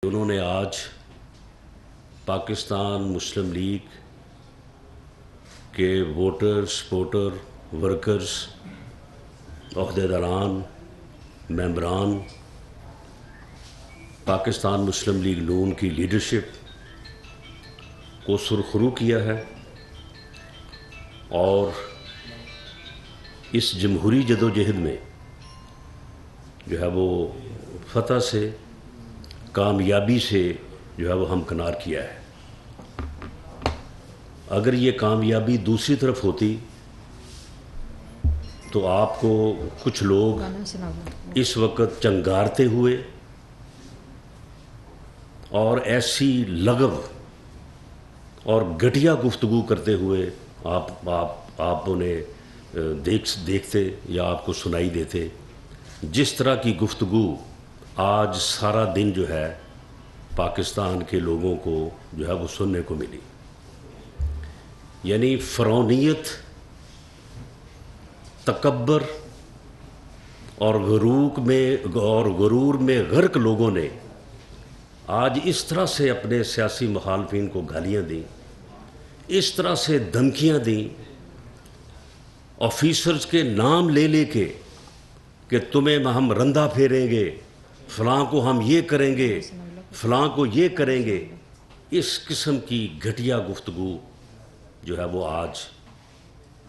انہوں نے آج پاکستان مسلم لیگ کے ووٹر، سپورٹر، ورکرز، عہدیداران، ممبران، پاکستان مسلم لیگ نون کی لیڈرشپ کو سرخرو کیا ہے اور اس جمہوری جدوجہد میں جو ہے وہ فتح سے، کامیابی سے جو ہے وہ ہمکنار کیا ہے۔ اگر یہ کامیابی دوسری طرف ہوتی تو آپ کو کچھ لوگ اس وقت چنگارتے ہوئے اور ایسی لغو اور گھٹیا گفتگو کرتے ہوئے آپ انہیں دیکھتے یا آپ کو سنائی دیتے، جس طرح کی گفتگو آج سارا دن جو ہے پاکستان کے لوگوں کو جو ہے وہ سننے کو ملی۔ یعنی فرعونیت، تکبر اور غرور میں غرق لوگوں نے آج اس طرح سے اپنے سیاسی مخالفین کو گالیاں دیں، اس طرح سے دھمکیاں دیں، آفیسرز کے نام لے لے کے کہ تمہیں ہم رندہ پھیریں گے، فلاں کو ہم یہ کریں گے، فلاں کو یہ کریں گے۔ اس قسم کی گھٹیا گفتگو جو ہے وہ آج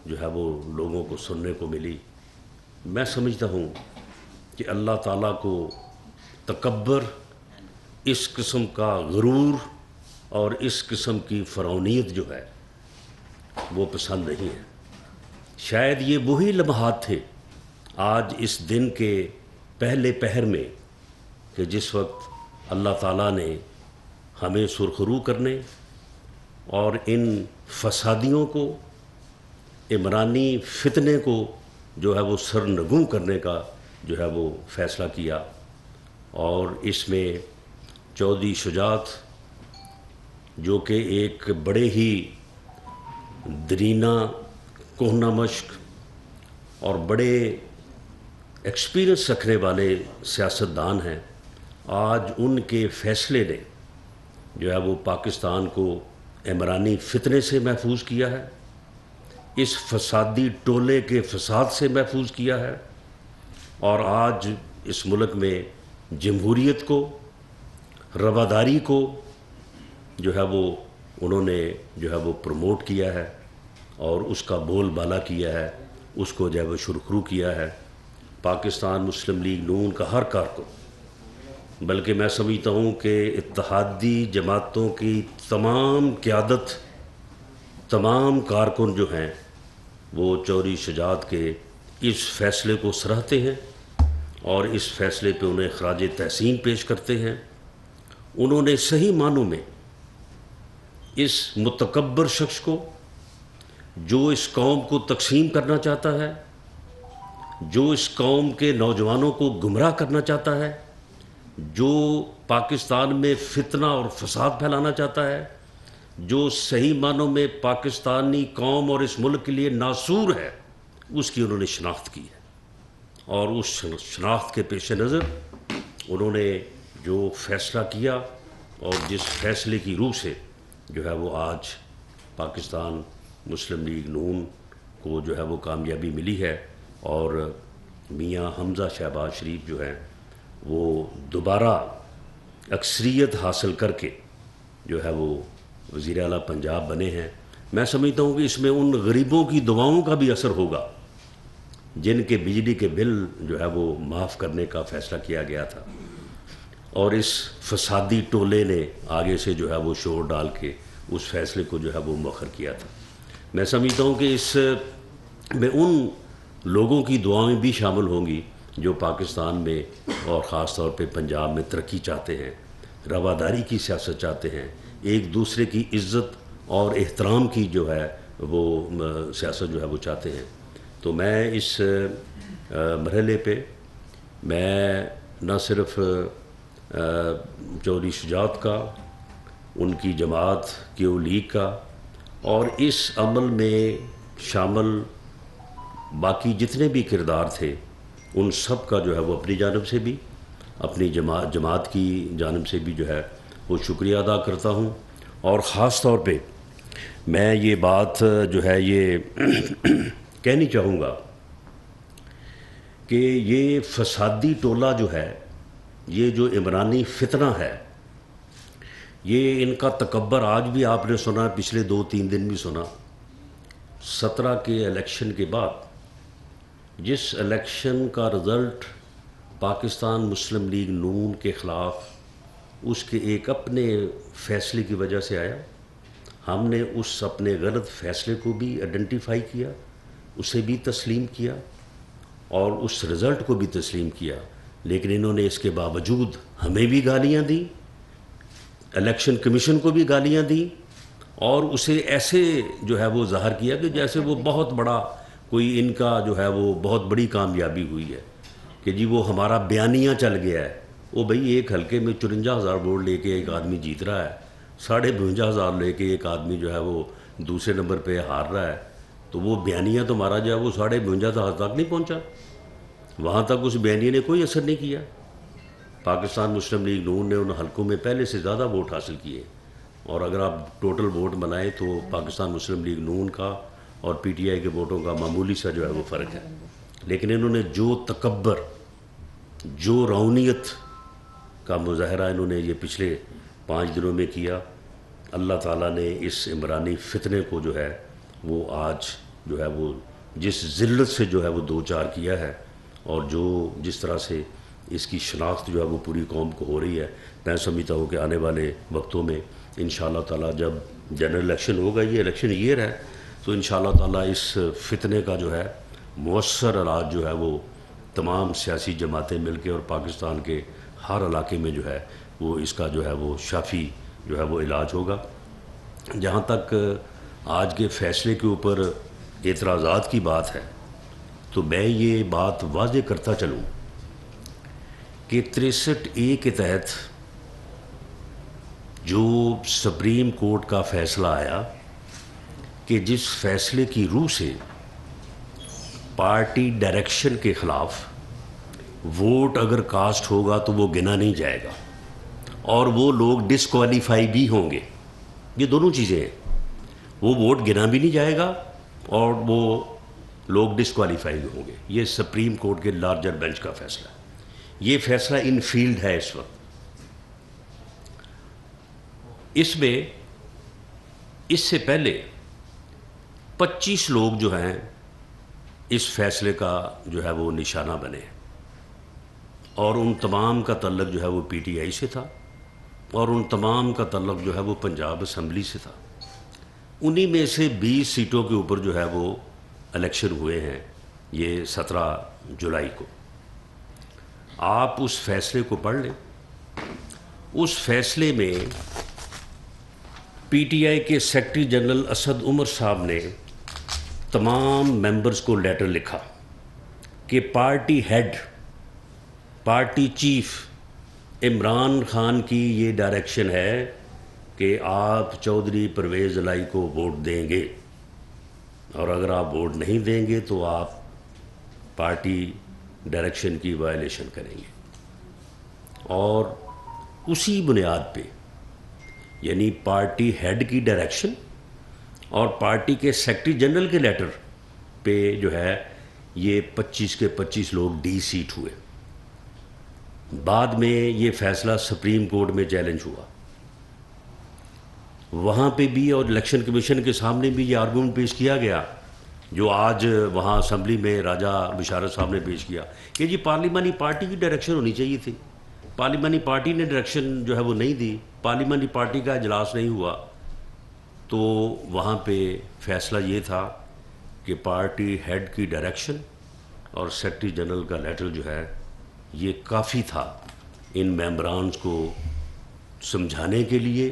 جو ہے وہ لوگوں کو سننے کو ملی۔ میں سمجھتا ہوں کہ اللہ تعالیٰ کو تکبر، اس قسم کا غرور اور اس قسم کی فرعونیت جو ہے وہ پسند نہیں ہے۔ شاید یہ وہی لمحات تھے آج اس دن کے پہلے پہر میں کہ جس وقت اللہ تعالیٰ نے ہمیں سرخرو کرنے اور ان فسادیوں کو، عمرانی فتنے کو جو ہے وہ سرنگوں کرنے کا جو ہے وہ فیصلہ کیا، اور اس میں چودھری شجاعت جو کہ ایک بڑے ہی درینہ، کہنہ مشق اور بڑے ایکسپیرئنس رکھنے والے سیاستدان ہیں، آج ان کے فیصلے نے جو ہے وہ پاکستان کو عمرانی فتنے سے محفوظ کیا ہے، اس فسادی ٹولے کے فساد سے محفوظ کیا ہے، اور آج اس ملک میں جمہوریت کو، رواداری کو جو ہے وہ انہوں نے جو ہے وہ پروموٹ کیا ہے اور اس کا بول بالا کیا ہے، اس کو جو ہے وہ سرخرو کیا ہے۔ پاکستان مسلم لیگ نون کا ہر کارکن، بلکہ میں سمجھتا ہوں کہ اتحادی جماعتوں کی تمام قیادت، تمام کارکن جو ہیں وہ چودھری شجاعت کے اس فیصلے کو سراہتے ہیں اور اس فیصلے پہ انہیں خراج تحسین پیش کرتے ہیں۔ انہوں نے صحیح معنوں میں اس متکبر شخص کو، جو اس قوم کو تقسیم کرنا چاہتا ہے، جو اس قوم کے نوجوانوں کو گمراہ کرنا چاہتا ہے، جو پاکستان میں فتنہ اور فساد پھیلانا چاہتا ہے، جو صحیح معنوں میں پاکستانی قوم اور اس ملک کے لیے ناسور ہے، اس کی انہوں نے شناخت کی ہے، اور اس شناخت کے پیش نظر انہوں نے جو فیصلہ کیا اور جس فیصلے کی روح سے جو ہے وہ آج پاکستان مسلم لیگ نون کو جو ہے وہ کامیابی ملی ہے، اور میاں حمزہ شہباز شریف جو ہیں وہ دوبارہ اکثریت حاصل کر کے جو ہے وہ وزیر اعلیٰ پنجاب بنے ہیں۔ میں سمجھتا ہوں کہ اس میں ان غریبوں کی دعاؤں کا بھی اثر ہوگا جن کے بجلی کے بل جو ہے وہ معاف کرنے کا فیصلہ کیا گیا تھا، اور اس فسادی ٹولے نے آگے سے جو ہے وہ شور ڈال کے اس فیصلے کو جو ہے وہ مؤخر کیا تھا۔ میں سمجھتا ہوں کہ اس میں ان لوگوں کی دعائیں بھی شامل ہوں گی جو پاکستان میں اور خاص طور پہ پنجاب میں ترقی چاہتے ہیں، رواداری کی سیاست چاہتے ہیں، ایک دوسرے کی عزت اور احترام کی جو ہے وہ سیاست جو ہے وہ چاہتے ہیں۔ تو میں اس مرحلے پہ میں نہ صرف چودھری شجاعت کا، ان کی جماعت کیو لیگ کا، اور اس عمل میں شامل باقی جتنے بھی کردار تھے ان سب کا جو ہے وہ اپنی جانب سے بھی اپنی جماعت کی جانب سے بھی جو ہے وہ شکریہ ادا کرتا ہوں، اور خاص طور پہ میں یہ بات جو ہے یہ کہنی چاہوں گا کہ یہ فسادی ٹولہ جو ہے، یہ جو عمرانی فتنہ ہے، یہ ان کا تکبر آج بھی آپ نے سنا، پچھلے 2-3 دن بھی سنا۔ 17 کے الیکشن کے بعد جس الیکشن کا رزلٹ پاکستان مسلم لیگ نون کے خلاف اس کے ایک اپنے فیصلے کی وجہ سے آیا، ہم نے اس اپنے غلط فیصلے کو بھی آئیڈینٹیفائی کیا، اسے بھی تسلیم کیا اور اس رزلٹ کو بھی تسلیم کیا، لیکن انہوں نے اس کے باوجود ہمیں بھی گالیاں دیں، الیکشن کمیشن کو بھی گالیاں دیں، اور اسے ایسے جو ہے وہ ظاہر کیا کہ جیسے وہ بہت بڑا کوئی ان کا جو ہے وہ بہت بڑی کامیابی ہوئی ہے کہ جی وہ ہمارا بیانیہ چل گیا ہے۔ وہ بھئی ایک حلقے میں 54,000 ووٹ لے کے ایک آدمی جیت رہا ہے، 52,500 لے کے ایک آدمی جو ہے وہ دوسرے نمبر پہ ہار رہا ہے، تو وہ بیانیہ تمہارا جو ہے وہ 52,500 تک نہیں پہنچا، وہاں تک اس بیانیہ نے کوئی اثر نہیں کیا۔ پاکستان مسلم لیگ نون نے ان حلقوں میں پہلے سے زیادہ ووٹ حاصل کیے، اور اگر آپ ٹوٹل ووٹ بنائیں تو پاکستان مسلم لیگ نون کا اور پی ٹی آئی کے ووٹوں کا معمولی سا جو ہے وہ فرق ہے، لیکن انہوں نے جو تکبر، جو رونیت کا مظاہرہ انہوں نے یہ پچھلے 5 دنوں میں کیا، اللہ تعالیٰ نے اس عمرانی فتنے کو جو ہے وہ آج جو ہے وہ جس ذلت سے جو ہے وہ دوچار کیا ہے، اور جو جس طرح سے اس کی شناخت جو ہے وہ پوری قوم کو ہو رہی ہے، میں سمجھتا ہوں کہ آنے والے وقتوں میں انشاءاللہ تعالیٰ جب جنرل الیکشن ہوگا، یہ الیکشن ایئر ہے، تو انشاءاللہ تعالیٰ اس فتنے کا جو ہے مؤثر علاج جو ہے وہ تمام سیاسی جماعتیں مل کے اور پاکستان کے ہر علاقے میں جو ہے وہ اس کا جو ہے وہ شافی جو ہے وہ علاج ہوگا۔ جہاں تک آج کے فیصلے کے اوپر اعتراضات کی بات ہے، تو میں یہ بات واضح کرتا چلوں کہ 63A کے تحت جو سپریم کورٹ کا فیصلہ آیا کہ جس فیصلے کی روح سے پارٹی ڈائریکشن کے خلاف ووٹ اگر کاسٹ ہوگا تو وہ گنا نہیں جائے گا، اور وہ لوگ ڈسکوالیفائی بھی ہوں گے، یہ دونوں چیزیں ہیں، وہ ووٹ گنا بھی نہیں جائے گا اور وہ لوگ ڈسکوالیفائی بھی ہوں گے۔ یہ سپریم کورٹ کے لارجر بینچ کا فیصلہ ہے، یہ فیصلہ ان فیلڈ ہے اس وقت۔ اس میں اس سے پہلے 25 لوگ جو ہیں اس فیصلے کا جو ہے وہ نشانہ بنے، اور ان تمام کا تعلق جو ہے وہ پی ٹی آئی سے تھا، اور ان تمام کا تعلق جو ہے وہ پنجاب اسمبلی سے تھا۔ انہی میں سے 20 سیٹوں کے اوپر جو ہے وہ الیکشن ہوئے ہیں یہ 17 جولائی کو۔ آپ اس فیصلے کو پڑھ لیں، اس فیصلے میں پی ٹی آئی کے سیکرٹری جنرل اسد عمر صاحب نے تمام ممبرز کو لیٹر لکھا کہ party head, party chief Imran Khan کی یہ ڈائریکشن ہے کہ آپ چودھری پرویز الہی کو ووٹ دیں گے، اور اگر آپ ووٹ نہیں دیں گے تو آپ پارٹی ڈائریکشن کی وائلیشن کریں گے۔ اور اسی بنیاد پہ، یعنی پارٹی ہیڈ کی ڈائریکشن اور پارٹی کے سیکرٹری جنرل کے لیٹر پہ جو ہے یہ 25 کے 25 لوگ ڈی سیٹ ہوئے۔ بعد میں یہ فیصلہ سپریم کورٹ میں چیلنج ہوا، وہاں پہ بھی اور الیکشن کمیشن کے سامنے بھی یہ آرگومنٹ پیش کیا گیا، جو آج وہاں اسمبلی میں راجہ بشارت صاحب نے پیش کیا کہ جی پارلیمانی پارٹی کی ڈائریکشن ہونی چاہیے تھی، پارلیمانی پارٹی نے ڈائریکشن جو ہے وہ نہیں دی، پارلیمانی پارٹی کا اجلاس نہیں ہوا۔ تو وہاں پہ فیصلہ یہ تھا کہ پارٹی ہیڈ کی ڈائریکشن اور سیکرٹری جنرل کا لیٹر جو ہے یہ کافی تھا ان ممبرانز کو سمجھانے کے لیے،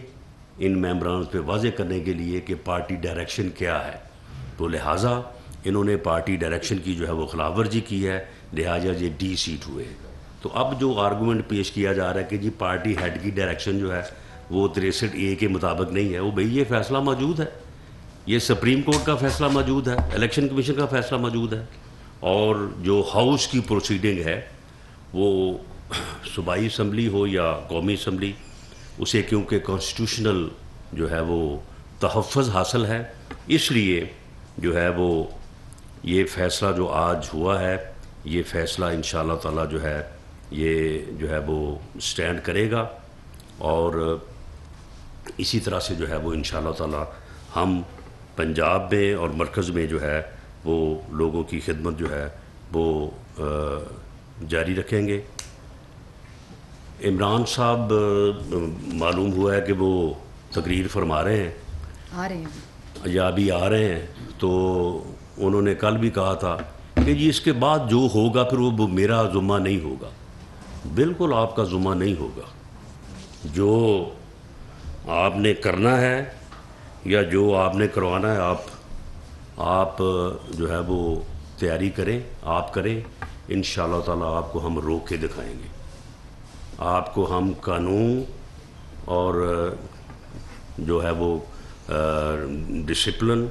ان ممبرانز پہ واضح کرنے کے لیے کہ پارٹی ڈائریکشن کیا ہے۔ تو لہٰذا انہوں نے پارٹی ڈائریکشن کی جو ہے وہ خلاف ورزی کی ہے، لہٰذا یہ ڈی سیٹ ہوئے۔ تو اب جو آرگومنٹ پیش کیا جا رہا ہے کہ جی پارٹی ہیڈ کی ڈائریکشن جو ہے وہ 63A کے مطابق نہیں ہے، وہ بھئی یہ فیصلہ موجود ہے، یہ سپریم کورٹ کا فیصلہ موجود ہے، الیکشن کمیشن کا فیصلہ موجود ہے، اور جو ہاؤس کی پروسیڈنگ ہے وہ صوبائی اسمبلی ہو یا قومی اسمبلی، اسے کیونکہ کانسٹیٹیوشنل جو ہے وہ تحفظ حاصل ہے، اس لیے جو ہے وہ یہ فیصلہ جو آج ہوا ہے، یہ فیصلہ انشاءاللہ تعالی جو ہے یہ جو ہے وہ سٹینڈ کرے گا، اور اسی طرح سے جو ہے وہ انشاءاللہ تعالی ہم پنجاب میں اور مرکز میں جو ہے وہ لوگوں کی خدمت جو ہے وہ جاری رکھیں گے۔ عمران صاحب معلوم ہوا ہے کہ وہ تقریر فرما رہے ہیں، آ رہے ہیں یا ابھی آ رہے ہیں، تو انہوں نے کل بھی کہا تھا کہ جی اس کے بعد جو ہوگا پھر وہ میرا ذمہ نہیں ہوگا۔ بالکل آپ کا ذمہ نہیں ہوگا، جو آپ نے کرنا ہے یا جو آپ نے کروانا ہے آپ جو ہے وہ تیاری کریں، آپ کریں، انشاءاللہ تعالی آپ کو ہم روک کے دکھائیں گے، آپ کو ہم قانون اور جو ہے وہ ڈسپلن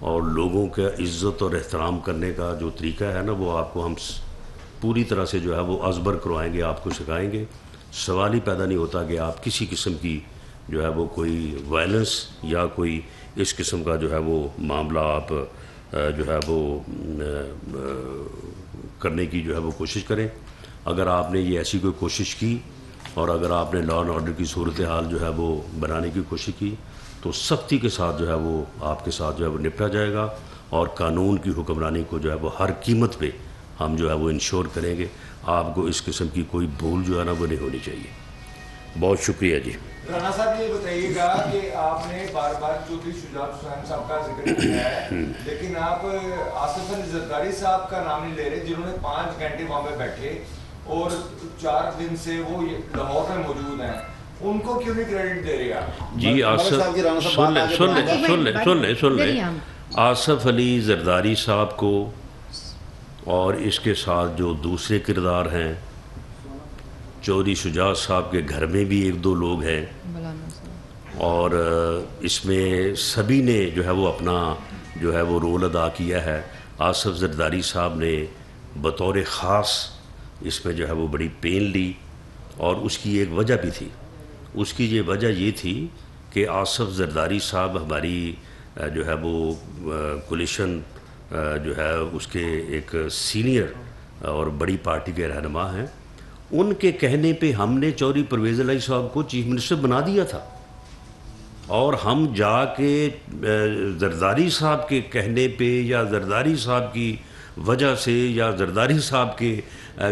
اور لوگوں کا عزت اور احترام کرنے کا جو طریقہ ہے نا، وہ آپ کو ہم پوری طرح سے جو ہے وہ ازبر کروائیں گے، آپ کو سکھائیں گے۔ سوال ہی پیدا نہیں ہوتا کہ آپ کسی قسم کی جو ہے وہ کوئی وائلنس یا کوئی اس قسم کا جو ہے وہ معاملہ آپ جو ہے وہ کرنے کی جو ہے وہ کوشش کریں۔ اگر آپ نے یہ ایسی کوئی کوشش کی اور اگر آپ نے لا اینڈ آرڈر کی صورتحال جو ہے وہ بنانے کی کوشش کی تو سختی کے ساتھ جو ہے وہ آپ کے ساتھ جو ہے وہ نپٹا جائے گا، اور قانون کی حکمرانی کو جو ہے وہ ہر قیمت پہ ہم جو ہے وہ انشور کریں گے۔ آپ کو اس قسم کی کوئی بھول جو ہے نا وہ نہیں ہونی چاہیے۔ بہت شکریہ جی۔ رانا صاحب یہ بتائیے گا کہ آپ نے بار بار چودھری شجاعت حسین صاحب کا ذکر کیا ہے، لیکن آپ آصف علی زرداری صاحب کا نام نہیں لے رہے، جنہوں نے 5 گھنٹے وہاں پہ بیٹھے اور 4 دن سے وہ لاہور میں موجود ہیں، ان کو کیوں نہیں کریڈٹ دے رہے آپ؟ جی سن لیں آصف علی زرداری صاحب کو اور اس کے ساتھ جو دوسرے کردار ہیں، چودھری شجاعت صاحب کے گھر میں بھی 1-2 لوگ ہیں، اور اس میں سبھی نے جو ہے وہ اپنا جو ہے وہ رول ادا کیا ہے۔ آصف زرداری صاحب نے بطور خاص اس میں جو ہے وہ بڑی پین لی، اور اس کی ایک وجہ بھی تھی۔ اس کی یہ وجہ یہ تھی کہ آصف زرداری صاحب ہماری جو ہے وہ کولیشن جو ہے اس کے ایک سینئر اور بڑی پارٹی کے رہنما ہیں، ان کے کہنے پہ ہم نے چودھری پرویز الہی صاحب کو چیف منسٹر بنا دیا تھا، اور ہم جا کے زرداری صاحب کے کہنے پہ یا زرداری صاحب کی وجہ سے یا زرداری صاحب کے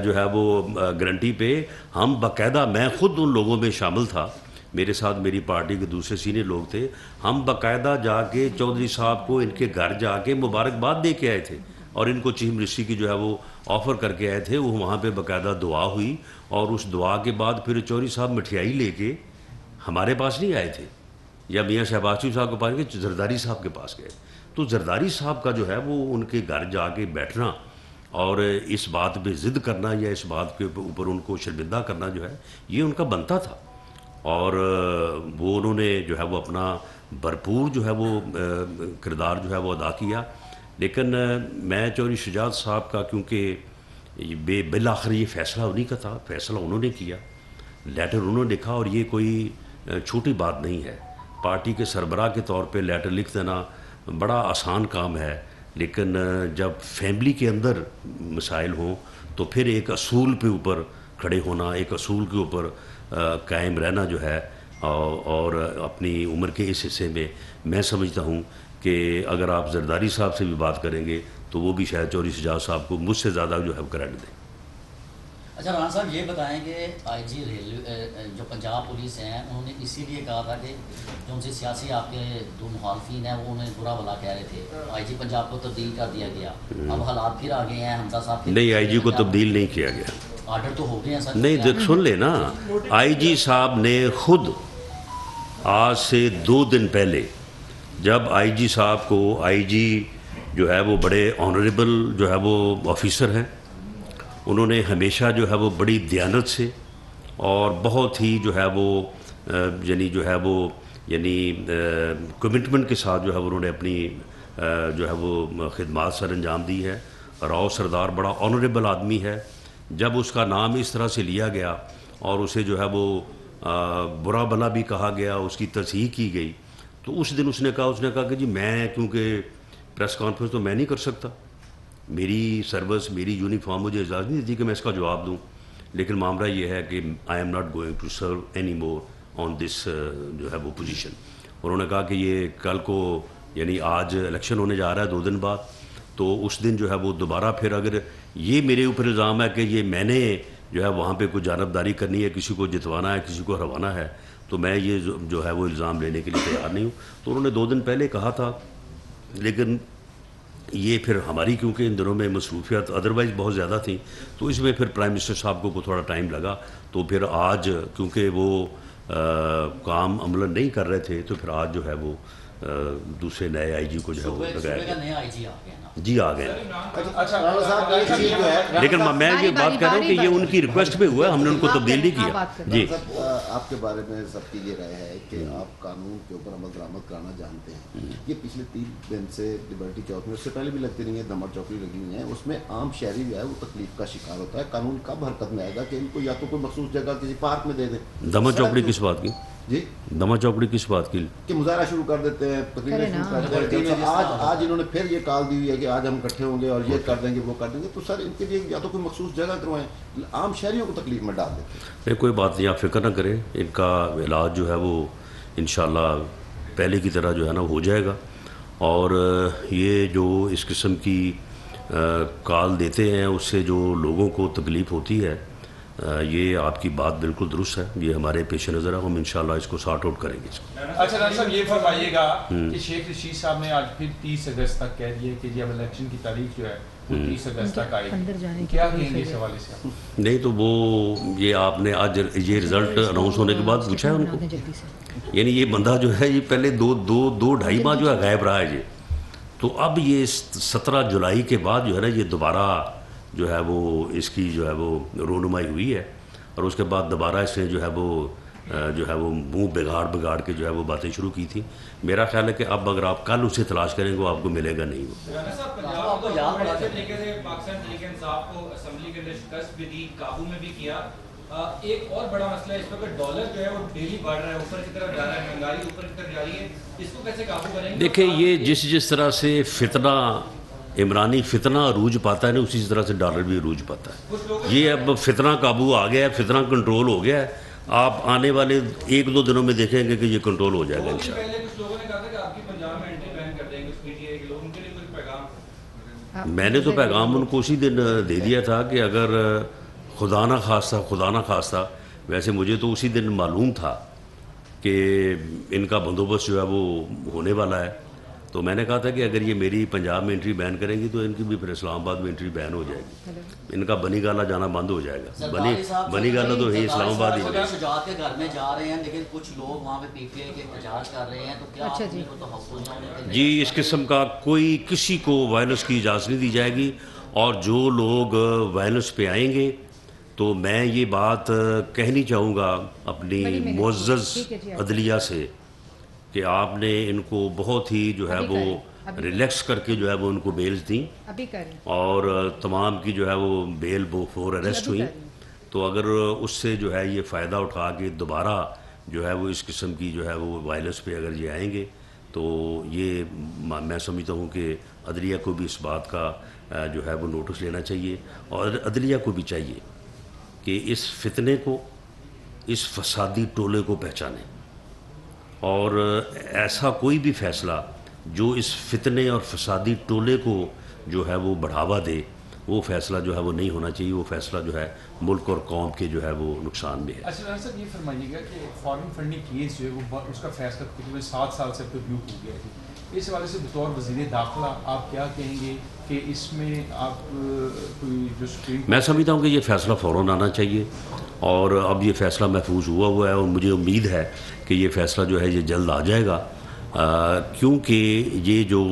جو ہے وہ گارنٹی پہ ہم باقاعدہ، میں خود ان لوگوں میں شامل تھا، میرے ساتھ میری پارٹی کے دوسرے سینئر لوگ تھے، ہم باقاعدہ جا کے چودھری صاحب کو ان کے گھر جا کے مبارکباد دے کے آئے تھے، اور ان کو چیف منسٹری کی جو ہے وہ آفر کر کے آئے تھے۔ وہ وہاں پہ باقاعدہ دعا ہوئی، اور اس دعا کے بعد پھر چودھری صاحب مٹھائی لے کے ہمارے پاس نہیں آئے تھے یا میاں شہباز شریف صاحب کے پاس گئے، زرداری صاحب کے پاس گئے۔ تو زرداری صاحب کا جو ہے وہ ان کے گھر جا کے بیٹھنا اور اس بات پہ ضد کرنا یا اس بات کے اوپر ان کو شرمندہ کرنا جو ہے یہ ان کا بنتا تھا، اور وہ انہوں نے جو ہے وہ اپنا بھرپور جو ہے وہ کردار جو ہے وہ ادا کیا۔ لیکن میں چودھری شجاعت صاحب کا، کیونکہ بالآخر یہ فیصلہ انہی کا تھا، فیصلہ انہوں نے کیا، لیٹر انہوں نے لکھا، اور یہ کوئی چھوٹی بات نہیں ہے۔ پارٹی کے سربراہ کے طور پہ لیٹر لکھ دینا بڑا آسان کام ہے، لیکن جب فیملی کے اندر مسائل ہوں تو پھر ایک اصول پہ اوپر کھڑے ہونا، ایک اصول کے اوپر قائم رہنا جو ہے، اور اپنی عمر کے اس حصے میں میں سمجھتا ہوں کہ اگر آپ زرداری صاحب سے بھی بات کریں گے تو وہ بھی شاید چودھری شجاعت صاحب کو مجھ سے زیادہ جو ہے کریڈٹ دیں۔ اچھا رانا صاحب یہ بتائیں کہ آئی جی جو پنجاب پولیس ہیں انہوں نے اسی لیے کہا تھا کہ جو ان سے سیاسی آپ کے 2 مخالفین ہیں وہ انہیں برا بھلا کہہ رہے تھے، آئی جی پنجاب کو تبدیل کر دیا گیا، اب حالات پھر آگے ہیں، حمزہ صاحب کے نہیں، آئی جی کو تبدیل نہیں کیا گیا۔ آرڈر تو ہو گئے ہیں سر؟ نہیں، سن لے نا، آئی جی صاحب نے خود آج سے 2 دن پہلے، جب آئی جی صاحب کو، آئی جی جو ہے وہ بڑے آنریبل جو ہے وہ آفیسر ہیں، انہوں نے ہمیشہ جو ہے وہ بڑی دیانت سے اور بہت ہی جو ہے وہ کمٹمنٹ کے ساتھ جو ہے انہوں نے اپنی جو ہے وہ خدمات سر انجام دی ہے۔ راؤ سردار بڑا آنریبل آدمی ہے، جب اس کا نام اس طرح سے لیا گیا اور اسے جو ہے وہ برا بلا بھی کہا گیا، اس کی تصحیح کی گئی، تو اس دن اس نے کہا کہ جی میں کیونکہ پریس کانفرنس تو میں نہیں کر سکتا، میری سروس، میری یونیفارم مجھے اجازت نہیں دیتی کہ میں اس کا جواب دوں، لیکن معاملہ یہ ہے کہ I am not going to serve any more on this جو ہے وہ پوزیشن۔ انہوں نے کہا کہ یہ کل کو، یعنی آج الیکشن ہونے جا رہا ہے 2 دن بعد، تو اس دن جو ہے وہ دوبارہ پھر اگر یہ میرے اوپر الزام ہے کہ یہ میں نے جو ہے وہاں پہ کوئی جانبداری کرنی ہے، کسی کو جتوانا ہے، کسی کو ہروانا ہے، تو میں یہ جو ہے وہ الزام لینے کے لیے تیار نہیں ہوں۔ تو انہوں نے 2 دن پہلے کہا تھا، لیکن یہ پھر ہماری کیونکہ ان دنوں میں مصروفیات ادروائز بہت زیادہ تھیں، تو اس میں پھر پرائم منسٹر صاحب کو تھوڑا ٹائم لگا، تو پھر آج کیونکہ وہ کام عملاً نہیں کر رہے تھے، تو پھر آج جو ہے وہ دوسرے نئے آئی جی کو جو ہے وہ لگایا گیا۔ نئے آئی جی آ گئے نا جی آ گئے، اچھا لیکن میں یہ بات کر رہا ہوں کہ یہ ان کی ریکویسٹ پہ ہوا ہے، ہم نے ان کو تبدیل نہیں کیا۔ جی آپ کے بارے میں سب کی یہ رائے ہے کہ آپ قانون کے اوپر عمل درآمد کرانا جانتے ہیں۔ یہ پچھلے 3 دن سے لبرٹی چوک میں، اس سے پہلے بھی لگتی رہی ہیں، دمر چوکی لگی ہوئی ہیں، اس میں عام شہری جو ہے وہ تکلیف کا شکار ہوتا ہے۔ قانون کب حرکت میں آئے گا کہ ان کو یا تو کوئی مخصوص جگہ کسی پارک میں دے دیں؟ دما چوکڑی کس بات کی؟ جی دما چوکڑی کس بات کی؟ کہ مظاہرہ شروع کر دیتے ہیں، تقریباً شروع کر دیتے ہیں۔ آج انہوں نے پھر یہ کال دی ہوئی ہے کہ آج ہم اکٹھے ہوں گے اور یہ کر دیں گے، وہ کر دیں گے، تو سر ان کے لیے یا تو کوئی مخصوص جگہ کروائیں، عام شہریوں کو تکلیف میں ڈال دیتے ہیں۔ نہیں کوئی بات نہیں، آپ فکر نہ کریں، ان کا علاج جو ہے وہ انشاءاللہ پہلے کی طرح جو ہے نا ہو جائے گا، اور یہ جو اس قسم کی کال دیتے ہیں اس سے جو لوگوں کو تکلیف ہوتی ہے، یہ آپ کی بات بالکل درست ہے، یہ ہمارے پیش نظر ہے، ہم انشاءاللہ اس کو سارٹ آؤٹ کریں گے۔ اچھا ڈاکٹر صاحب یہ فرمائیے گا کہ شیخ رشید صاحب نے آج پھر 30 اگست تک کہہ دیا کہ جی اب الیکشن کی تاریخ جو ہے وہ 30 اگست تک آئے گی، کیا کہیں گے اس حوالے سے آپ؟ نہیں تو وہ یہ آپ نے آج یہ رزلٹ اناؤنس ہونے کے بعد پوچھا ہے ان کو؟ یعنی یہ بندہ جو ہے یہ پہلے دو 2.5 ماہ جو ہے غائب رہا ہے، یہ تو اب یہ 17 جولائی کے بعد جو ہے نا یہ دوبارہ جو ہے وہ اس کی جو ہے وہ رونمائی ہوئی ہے، اور اس کے بعد دوبارہ اس نے جو ہے وہ منہ بگاڑ کے جو ہے وہ باتیں شروع کی تھی۔ میرا خیال ہے کہ اب اگر آپ کل اسے تلاش کریں گے وہ آپ کو ملے گا نہیں۔ پاکستان تحریک انصاف کو اسمبلی کے اندر شکست بھی دی، قابو میں بھی کیا۔ ایک اور بڑا مسئلہ ہے اس وقت ڈالر جو ہے وہ ڈیلی بڑھ رہا ہے، اوپر کی طرف جا رہا ہے، مہنگائی اوپر کی طرف جا رہی ہے، اس کو کیسے قابو کریں گے؟ دیکھیں یہ جس طرح سے فتنہ عمرانی فتنہ عروج پاتا ہے نا، اسی طرح سے ڈالر بھی عروج پاتا ہے۔ یہ اب فتنہ قابو آ گیا ہے، فتنہ کنٹرول ہو گیا ہے، آپ آنے والے 1-2 دنوں میں دیکھیں گے کہ یہ کنٹرول ہو جائے گا انشاءاللہ۔ پہلے کچھ لوگوں نے کہا تھا کہ آپ کی پنجاب میں انٹری بین کر دیں گے اس پی ٹی آئی کے لوگ، ان کے لیے کوئی پیغام؟ میں نے تو پیغام ان کو اسی دن دے دیا تھا کہ اگر خدا نہ خواستہ، ویسے مجھے تو اسی دن معلوم تھا کہ ان کا بندوبست جو ہے وہ ہونے والا ہے، تو میں نے کہا تھا کہ اگر یہ میری پنجاب میں انٹری بین کریں گی تو ان کی بھی پھر اسلام آباد میں انٹری بین ہو جائے گی، ان کا بنی گالا جانا بند ہو جائے گا۔ بنی گالا تو ہے اسلام آباد ہی ہے۔ شجاعت کے گھر میں جا رہے ہیں لیکن کچھ لوگ وہاں پہ پی ٹی آئی کے احتجاج کر رہے ہیں، تو کیا آپ کو تو تحفظ نہ؟ جی اس قسم کا کسی کو وائلنس کی اجازت نہیں دی جائے گی، اور جو لوگ وائلنس پہ آئیں گے تو میں یہ بات کہنی چاہوں گا اپنی معزز عدلیہ سے کہ آپ نے ان کو بہت ہی جو ہے وہ ریلیکس کر کے جو ہے وہ ان کو بیلز دیں، اور تمام کی جو ہے وہ بیل فور اریسٹ ہوئیں، تو اگر اس سے جو ہے یہ فائدہ اٹھا کے دوبارہ جو ہے وہ اس قسم کی جو ہے وہ وائلنس پہ اگر یہ آئیں گے تو یہ میں سمجھتا ہوں کہ عدلیہ کو بھی اس بات کا جو ہے وہ نوٹس لینا چاہیے، اور عدلیہ کو بھی چاہیے کہ اس فتنے کو، اس فسادی ٹولے کو پہچانیں، اور ایسا کوئی بھی فیصلہ جو اس فتنے اور فسادی ٹولے کو جو ہے وہ بڑھاوا دے، وہ فیصلہ جو ہے وہ نہیں ہونا چاہیے، وہ فیصلہ جو ہے ملک اور قوم کے جو ہے وہ نقصان میں ہے۔ اچھا ڈاکٹر صاحب یہ فرمائیے گا کہ فارن فنڈنگ کیس جو ہے وہ اس کا فیصلہ تقریباً 7 سال سے ریویو ہو گیا ہے، اس حوالے سے بطور وزیر داخلہ آپ کیا کہیں گے کہ اس میں آپ کوئی جو سپریم؟ میں سمجھتا ہوں کہ یہ فیصلہ فوراً آنا چاہیے، اور اب یہ فیصلہ محفوظ ہوا ہے، اور مجھے امید ہے کہ یہ فیصلہ جو ہے یہ جلد آ جائے گا، کیونکہ یہ جو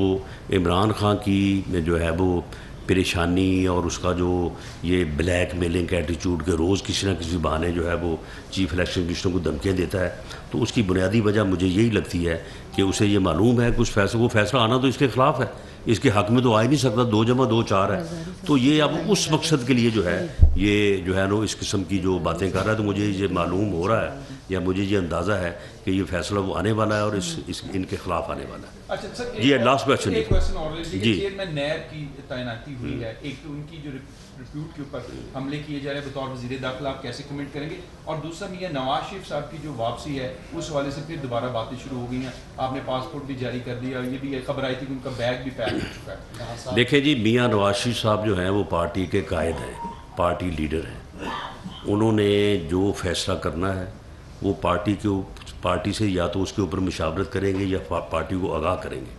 عمران خان کی جو ہے وہ پریشانی اور اس کا جو یہ بلیک میلنگ ایٹیچیوڈ کے روز کسی نہ کسی بہانے جو ہے وہ چیف الیکشن کمشنر کو دھمکیاں دیتا ہے، تو اس کی بنیادی وجہ مجھے یہی لگتی ہے کہ اسے یہ معلوم ہے کہ اس فیصلے کو فیصلہ آنا تو اس کے خلاف ہے، اس کے حق میں تو آ ہی نہیں سکتا، 2 + 2 = 4 ہے. تو یہ اب اس مقصد کے لیے جو ہے یہ جو ہے نا اس قسم کی جو باتیں کر رہا ہے. تو مجھے یہ معلوم ہو رہا ہے یا مجھے یہ اندازہ ہے کہ یہ فیصلہ وہ آنے والا ہے اور ان کے خلاف آنے والا ہے. اچھا سر، جی لاسٹ کویسچن. ایک کویسچن اور جی چیئرمین نیب کی تعیناتی ہوئی ہے، ایک تو ان کی جو ریپیوٹ کے اوپر حملے کیے جا رہے ہیں بطور وزیر داخلہ، آپ کیسے کمنٹ کریں گے؟ اور دوسرا میاں نواز شریف صاحب کی جو واپسی ہے اس حوالے سے پھر دوبارہ باتیں شروع ہو گئی ہیں، آپ نے پاسپورٹ بھی جاری کر دیا، یہ بھی خبر آئی تھی کہ ان کا بیگ بھی پیک ہو چکا ہے. دیکھیں جی، میاں نواز شریف صاحب جو ہیں وہ پارٹی کے قائد ہیں، پارٹی لیڈر ہیں. انہوں نے جو فیصلہ کرنا ہے وہ پارٹی سے یا تو اس کے اوپر مشاورت کریں گے یا پارٹی کو آگاہ کریں گے.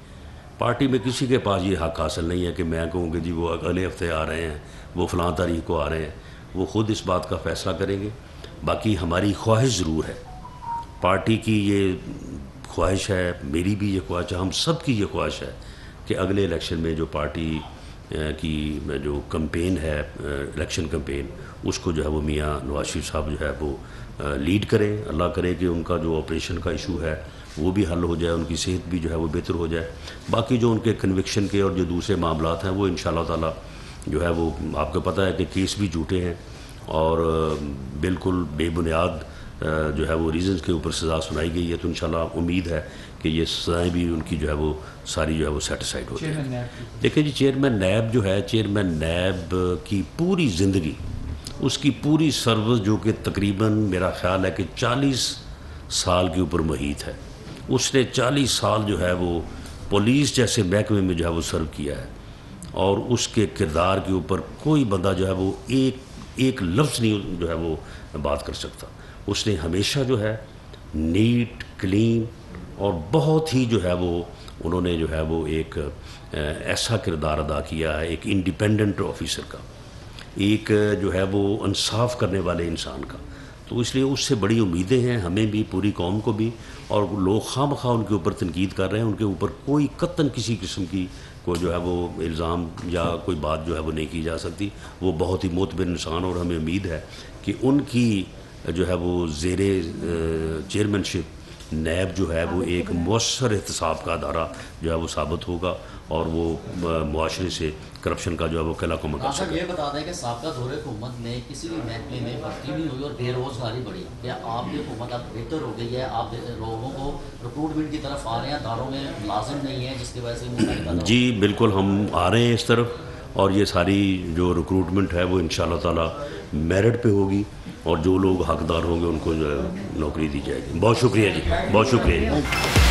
پارٹی میں کسی کے پاس یہ حق حاصل نہیں ہے کہ میں کہوں کہ جی وہ اگلے ہفتے آ رہے ہیں، وہ فلاں تاریخ کو آ رہے ہیں. وہ خود اس بات کا فیصلہ کریں گے. باقی ہماری خواہش ضرور ہے، پارٹی کی یہ خواہش ہے، میری بھی یہ خواہش ہے، ہم سب کی یہ خواہش ہے کہ اگلے الیکشن میں جو پارٹی کی جو کمپین ہے، الیکشن کمپین، اس کو جو ہے وہ میاں نواز شریف صاحب جو ہے وہ لیڈ کریں. اللہ کرے کہ ان کا جو آپریشن کا ایشو ہے وہ بھی حل ہو جائے، ان کی صحت بھی جو ہے وہ بہتر ہو جائے. باقی جو ان کے کنوکشن کے اور جو دوسرے معاملات ہیں وہ انشاءاللہ تعالی جو ہے وہ آپ کو پتہ ہے کہ کیس بھی جھوٹے ہیں اور بالکل بے بنیاد جو ہے وہ ریزنز کے اوپر سزا سنائی گئی ہے. تو انشاءاللہ امید ہے کہ یہ سزائیں بھی ان کی جو ہے وہ ساری جو ہے وہ سیٹسفائڈ ہو جائیں. دیکھیں جی، چیئرمین نیب جو ہے، چیئرمین نیب کی پوری زندگی، اس کی پوری سروس جو کہ تقریباً میرا خیال ہے کہ 40 سال کے اوپر محیط ہے. اس نے 40 سال جو ہے وہ پولیس جیسے محکمے میں جو ہے وہ سرو کیا ہے اور اس کے کردار کے اوپر کوئی بندہ جو ہے وہ ایک لفظ نہیں جو ہے وہ بات کر سکتا. اس نے ہمیشہ جو ہے نیٹ، کلین اور بہت ہی جو ہے وہ انہوں نے جو ہے وہ ایک ایسا کردار ادا کیا ہے، ایک انڈیپینڈنٹ آفیسر کا، ایک جو ہے وہ انصاف کرنے والے انسان کا. تو اس لیے اس سے بڑی امیدیں ہیں ہمیں بھی، پوری قوم کو بھی. اور لوگ خواہ مخواہ ان کے اوپر تنقید کر رہے ہیں، ان کے اوپر کوئی قطعاً کسی قسم کی کوئی جو ہے وہ الزام یا کوئی بات جو ہے وہ نہیں کی جا سکتی. وہ بہت ہی معتبر انسان، اور ہمیں امید ہے کہ ان کی جو ہے وہ زیر چیئرمین شپ نیب جو ہے وہ ایک مؤثر احتساب کا ادارہ جو ہے وہ ثابت ہوگا اور وہ معاشرے سے کرپشن کا جو ہے وہ قلعہ کو مکا سکے. یہ بتا دیں کہ سابقہ دور حکومت میں کسی بھی محکمے میں بھرتی نہیں ہوئی اور بے روزگاری بڑھی. کیا آپ کی حکومت اب بہتر ہو گئی ہے؟ آپ لوگوں کو ریکروٹمنٹ کی طرف آ رہے ہیں، اداروں میں ملازم نہیں ہیں جس کی وجہ سے مسائل پیدا؟ جی بالکل، ہم آ رہے ہیں اس طرف، اور یہ ساری جو ریکروٹمنٹ ہے وہ انشاءاللہ تعالی میرٹ پہ ہوگی اور جو لوگ حقدار ہوں گے ان کو جو ہے نوکری دی جائے گی. بہت شکریہ جی، بہت شکریہ جی.